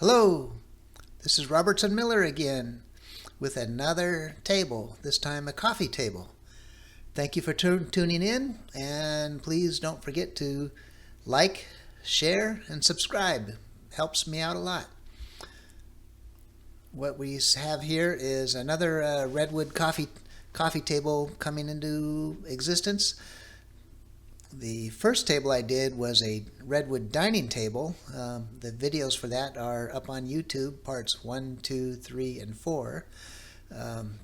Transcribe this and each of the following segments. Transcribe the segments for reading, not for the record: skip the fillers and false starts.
Hello, this is Robertson Miller again with another table, this time a coffee table. Thank you for tuning in, and please don't forget to like, share, and subscribe. Helps me out a lot. What we have here is another Redwood coffee table coming into existence. The first table I did was a Redwood dining table. The videos for that are up on YouTube, parts 1, 2, 3, and 4.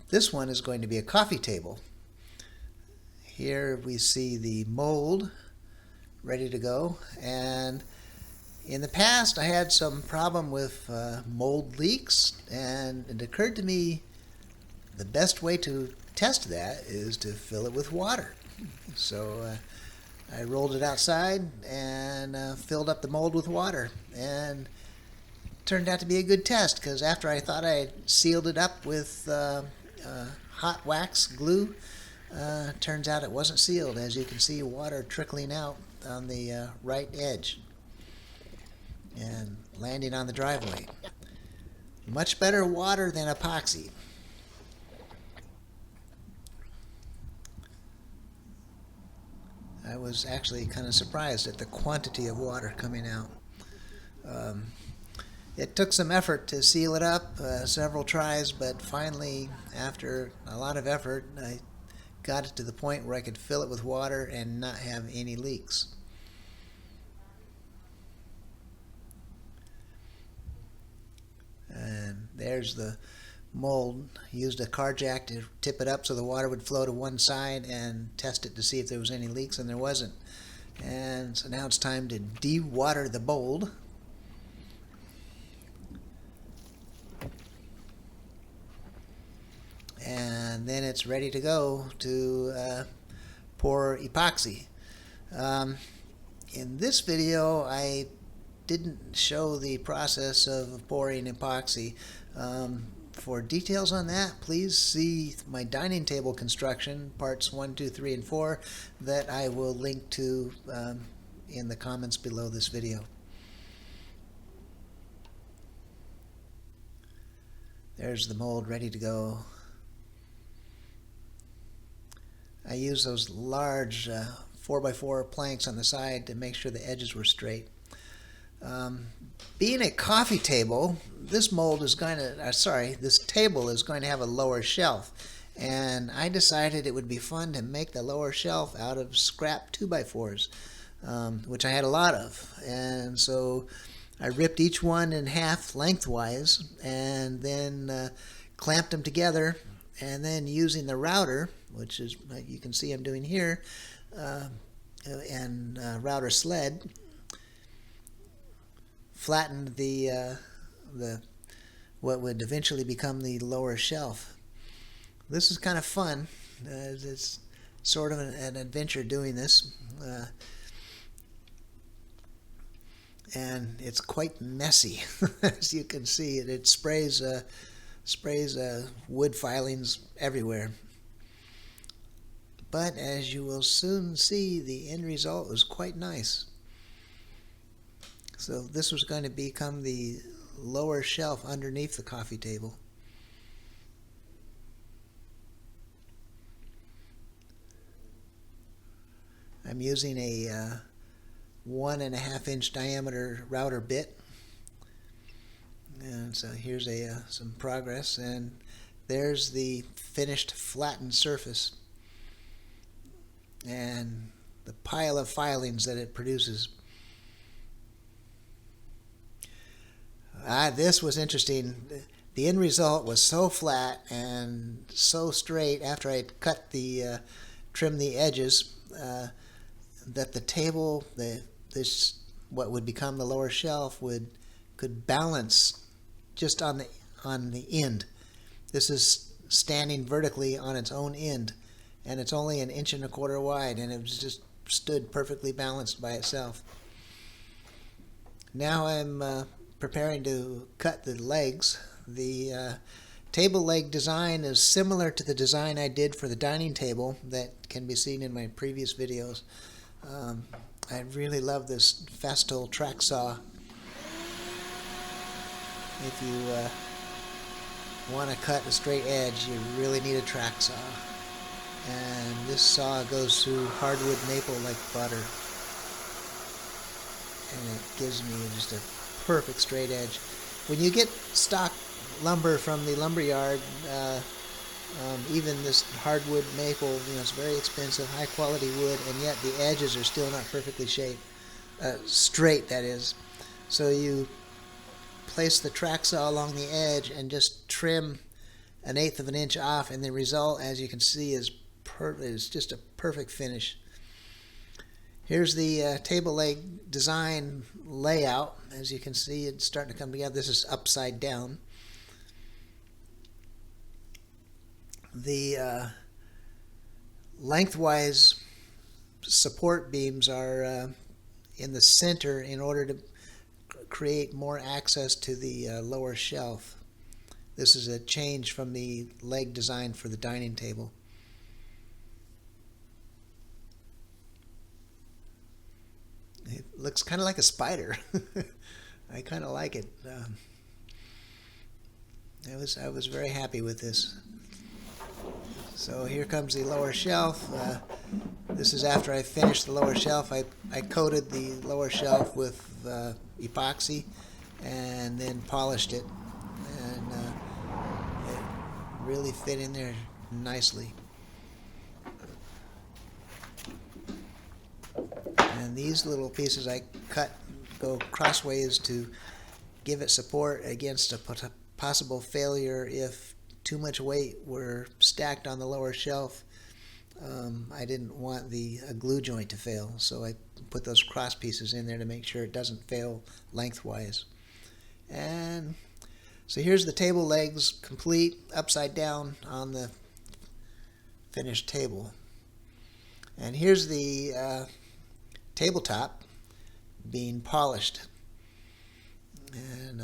This one is going to be a coffee table. Here we see the mold ready to go, and in the past I had some problem with mold leaks, and it occurred to me the best way to test that is to fill it with water. So I rolled it outside and filled up the mold with water, and it turned out to be a good test because after I thought I had sealed it up with hot wax glue, turns out it wasn't sealed. As you can see, water trickling out on the right edge and landing on the driveway. Much better water than epoxy. I was actually kind of surprised at the quantity of water coming out. It took some effort to seal it up, several tries, but finally, after a lot of effort, I got it to the point where I could fill it with water and not have any leaks. And there's the mold. Used a car jack to tip it up so the water would flow to one side and test it to see if there was any leaks, and there wasn't. And so now it's time to de-water the mold. And then it's ready to go to pour epoxy. In this video I didn't show the process of pouring epoxy. For details on that, please see my dining table construction, parts 1, 2, 3, and 4, that I will link to in the comments below this video. There's the mold ready to go. I used those large 4x4 planks on the side to make sure the edges were straight. Being a coffee table, this mold is going to, this table is going to have a lower shelf, and I decided it would be fun to make the lower shelf out of scrap 2x4s, which I had a lot of, and so I ripped each one in half lengthwise and then clamped them together, and then using the router, which is, you can see I'm doing here, and router sled, flattened the what would eventually become the lower shelf. This is kind of fun. It's sort of an adventure doing this, and it's quite messy. As you can see, it sprays wood filings everywhere. But as you will soon see, the end result was quite nice. So this was going to become the lower shelf underneath the coffee table. I'm using a 1.5-inch diameter router bit. And so here's some progress, and there's the finished flattened surface and the pile of filings that it produces. This was interesting. The end result was so flat and so straight after I cut trimmed the edges that the table, what would become the lower shelf, could balance just on the end. This is standing vertically on its own end, and it's only 1.25 inches wide, and it was just stood perfectly balanced by itself. Now I'm preparing to cut the legs. The table leg design is similar to the design I did for the dining table that can be seen in my previous videos. I really love this Festool track saw. if you want to cut a straight edge, you really need a track saw. And this saw goes through hardwood maple like butter. And it gives me just a perfect straight edge. When you get stock lumber from the lumberyard, even this hardwood maple, it's very expensive, high quality wood, and yet the edges are still not perfectly shaped, straight that is. So you place the track saw along the edge and just trim 1/8 of an inch off, and the result, as you can see, is just a perfect finish. Here's the table leg design layout. As you can see, it's starting to come together. This is upside down. The lengthwise support beams are in the center in order to create more access to the lower shelf. This is a change from the leg design for the dining table. It looks kind of like a spider. I kind of like it. I was very happy with this. So here comes the lower shelf. This is after I finished the lower shelf. I coated the lower shelf with epoxy and then polished it, and it really fit in there nicely. And these little pieces I cut go crossways to give it support against a possible failure if too much weight were stacked on the lower shelf. I didn't want the glue joint to fail, so I put those cross pieces in there to make sure it doesn't fail lengthwise. And so here's the table legs complete, upside down on the finished table. And here's the tabletop being polished. And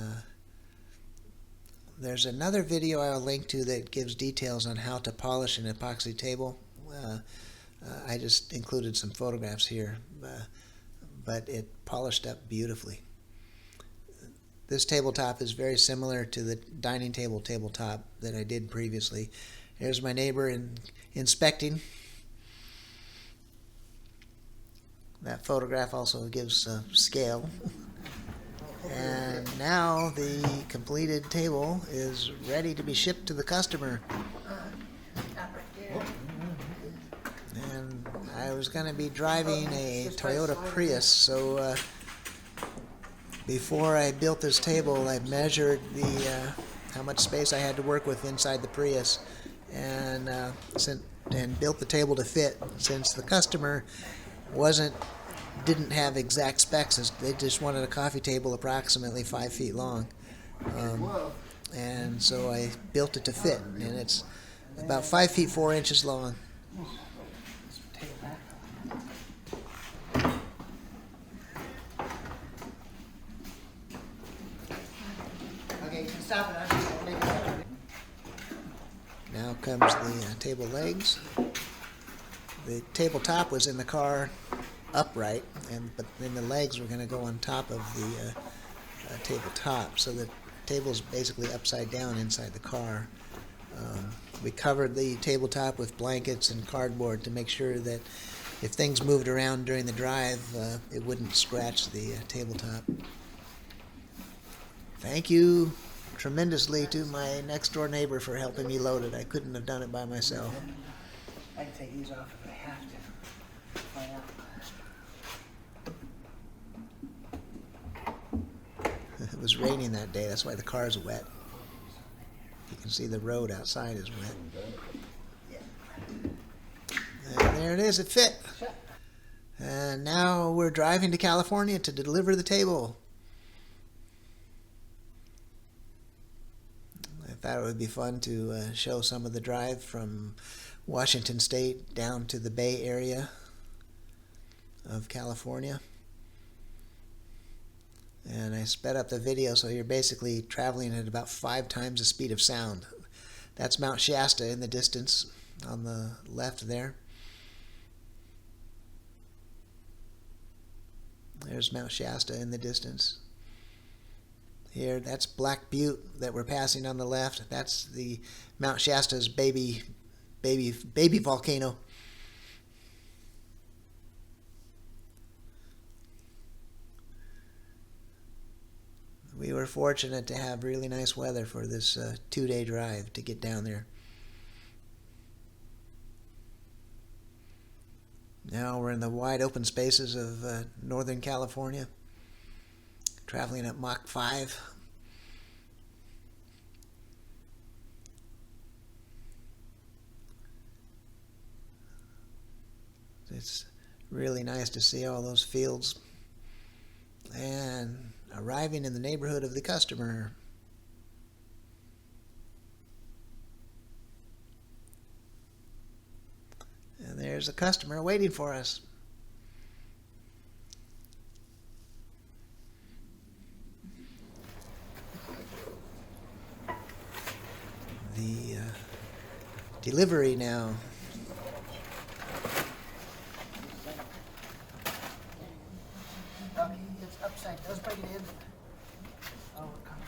there's another video I'll link to that gives details on how to polish an epoxy table. I just included some photographs here, but it polished up beautifully. This tabletop is very similar to the dining table tabletop that I did previously. Here's my neighbor inspecting. That photograph also gives scale. And now the completed table is ready to be shipped to the customer. And I was going to be driving a Toyota Prius, so before I built this table, I measured how much space I had to work with inside the Prius, and built the table to fit. Since the customer didn't have exact specs, they just wanted a coffee table approximately 5 feet long, and so I built it to fit, and it's about 5 feet 4 inches long. Now comes the table legs. The tabletop was in the car upright, but then the legs were going to go on top of the tabletop, so the table's basically upside down inside the car. We covered the tabletop with blankets and cardboard to make sure that if things moved around during the drive, it wouldn't scratch the tabletop. Thank you tremendously to my next door neighbor for helping me load it. I couldn't have done it by myself. I can take these off if I have to. Find out. It was raining that day, that's why the car's wet. You can see the road outside is wet. And there it is, it fit. And now we're driving to California to deliver the table. I thought it would be fun to show some of the drive from Washington State down to the Bay Area of California. And I sped up the video, so you're basically traveling at about 5 times the speed of sound. That's Mount Shasta in the distance on the left there. There's Mount Shasta in the distance. Here, that's Black Butte that we're passing on the left. That's the Mount Shasta's baby volcano. We were fortunate to have really nice weather for this 2-day drive to get down there. Now we're in the wide open spaces of Northern California, traveling at Mach 5. It's really nice to see all those fields and arriving in the neighborhood of the customer. And there's a customer waiting for us. The delivery now. Okay, it's upside. Let's break it in. Oh, we're coming.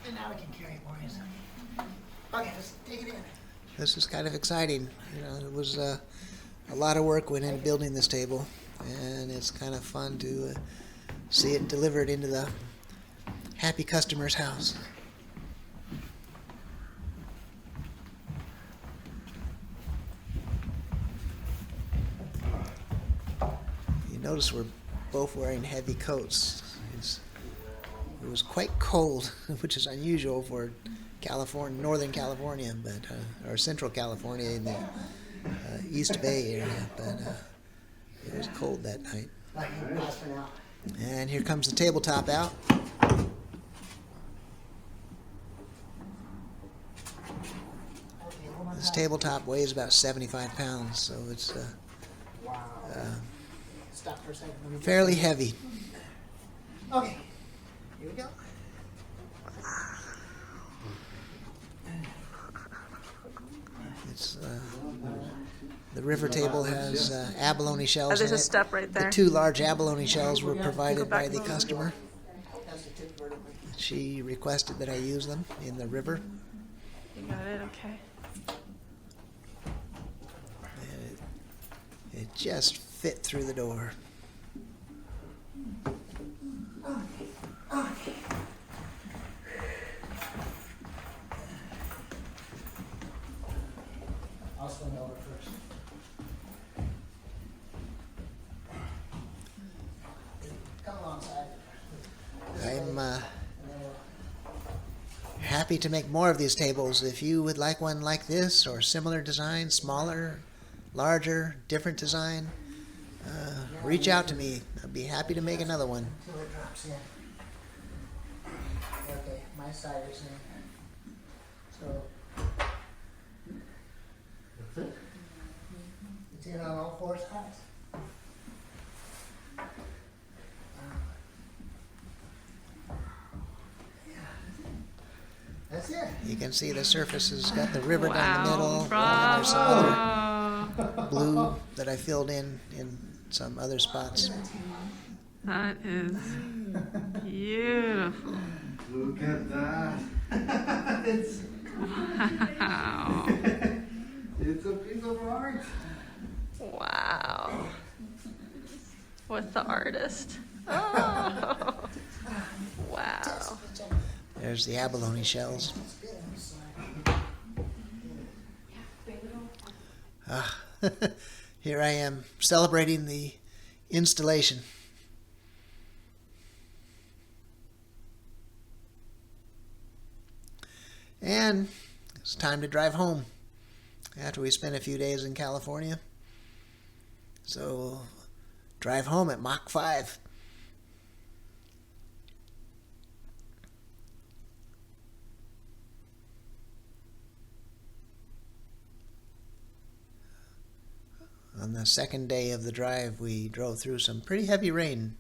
And now we can carry it more easily. Okay, let's take it in. This is kind of exciting. You know, it was a lot of work went into building this table, and it's kind of fun to see it delivered into the happy customer's house. You notice we're both wearing heavy coats. It was quite cold, which is unusual for Northern California, or Central California in the East Bay area, but it was cold that night. And here comes the tabletop out. This tabletop weighs about 75 pounds, so it's Stop for a second. Let me fairly heavy. Okay, here we go. It's the river table has abalone shells There's in a it. step right there. The 2 large abalone shells were provided by the customer. That's the tip vertically. She requested that I use them in the river. You got it, okay. And it just fit through the door. I'll swing over first. Come alongside. I'm happy to make more of these tables. If you would like one like this or similar design, smaller, larger, different design, reach out to me. I'd be happy to make another one. Until it drops in. Okay, my side is in. So. It's in on all 4 sides. That's it. You can see the surface has got the river down the middle. Wow, And there's some other bravo. blue that I filled in some other spots. That is beautiful. Look at that. It's, Wow. It's a piece of art. Wow. With the artist. Oh. Wow. There's the abalone shells. Here I am celebrating the installation. And it's time to drive home after we spent a few days in California. So drive home at Mach 5. On the second day of the drive, we drove through some pretty heavy rain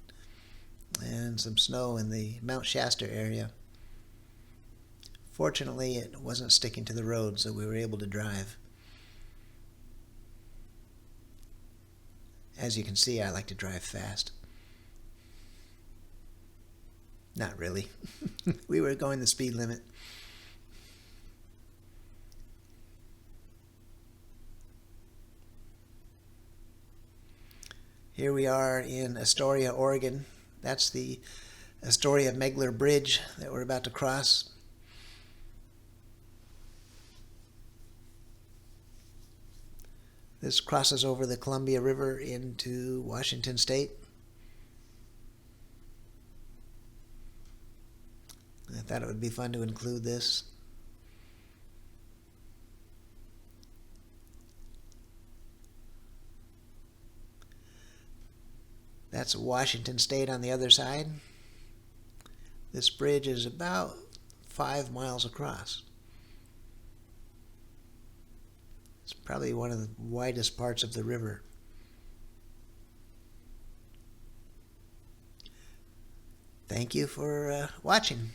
and some snow in the Mount Shasta area. Fortunately, it wasn't sticking to the road, so we were able to drive. As you can see, I like to drive fast. Not really. We were going the speed limit. Here we are in Astoria, Oregon. That's the Astoria-Megler Bridge that we're about to cross. This crosses over the Columbia River into Washington State. I thought it would be fun to include this. That's Washington State on the other side. This bridge is about 5 miles across. It's probably one of the widest parts of the river. Thank you for watching.